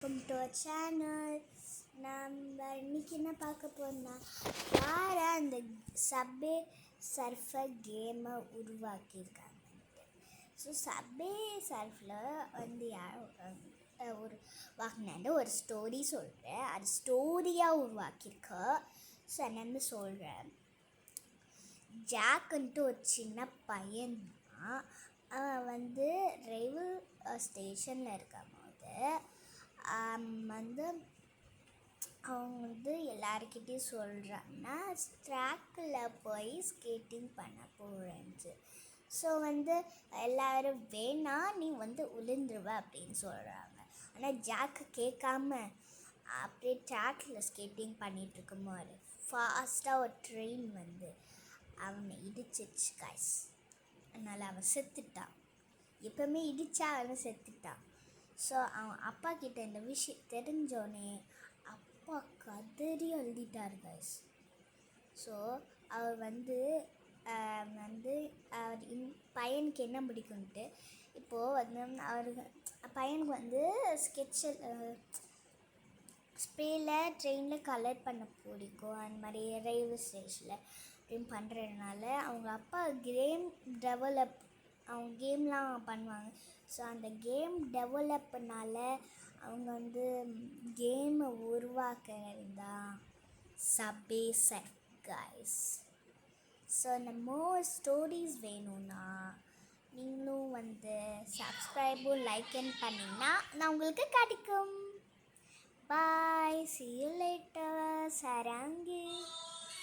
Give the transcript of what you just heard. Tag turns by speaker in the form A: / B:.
A: Welcome to our channel. நம்ம இன்னைக்கு என்ன பார்க்க போறோம்னா, யார் அந்த சப்வே சர்ஃபர் கேமை உருவாக்கியிருக்காங்கன்ட்டு. ஸோ சப்வே சர்ஃபில் வந்து ஒரு வாங்கினாண்டு ஒரு ஸ்டோரி சொல்கிறேன். அது ஸ்டோரியாக உருவாக்கியிருக்க. ஸோ என்னென்னு சொல்கிறேன். ஜாக்குன்ட்டு ஒரு சின்ன பையன் தான். அவன் வந்து ரயில்வே ஸ்டேஷனில் இருக்கும் போது வந்து அவங்க வந்து எல்லாருக்கிட்டையும் சொல்கிறாங்கன்னா ட்ராக்கில் போய் ஸ்கேட்டிங் பண்ண போகிறேன்ட்டு. ஸோ வந்து எல்லோரும் வேணா நீ வந்து விழுந்துருவ அப்படின்னு சொல்கிறாங்க. ஆனால் ஜாக்கு கேட்காம அப்படியே ட்ராக்கில் ஸ்கேட்டிங் பண்ணிகிட்டு இருக்கும்போது ஃபாஸ்ட்டாக ஒரு ட்ரெயின் வந்து அவனை இடிச்சிச்சு கைஸ். அதனால் அவன் செத்துட்டான். எப்போவுமே இடித்தா அவன் செத்துட்டான். ஸோ அவன் அப்பா கிட்ட இந்த விஷயம் தெரிஞ்சோடனே அப்பா கதறி எழுதிட்டார் கைஸ். ஸோ அவர் வந்து அவர் பையனுக்கு என்ன பிடிக்கும்ட்டு இப்போது வந்து பையனுக்கு வந்து ஸ்ப்ரேயில் ட்ரெயினில் கலர் பண்ண பிடிக்கும். அந்த மாதிரி ரயில்வே ஸ்டேஷனில் அப்படின்னு பண்ணுறதுனால அவங்க அப்பா அவங்க கேம்லாம் பண்ணுவாங்க. ஸோ அந்த கேம் டெவலப்னால அவங்க வந்து கேமை உருவாக்குறது தான் சப்வே சர்ஃப் கைஸ். ஸோ இந்த மோர் ஸ்டோரிஸ் வேணும்னா நீங்களும் வந்து சப்ஸ்கிரைபும் லைக்கும் பண்ணிங்கன்னா நான் உங்களுக்கு கிடைக்கும். பாய், see you later, saranghi.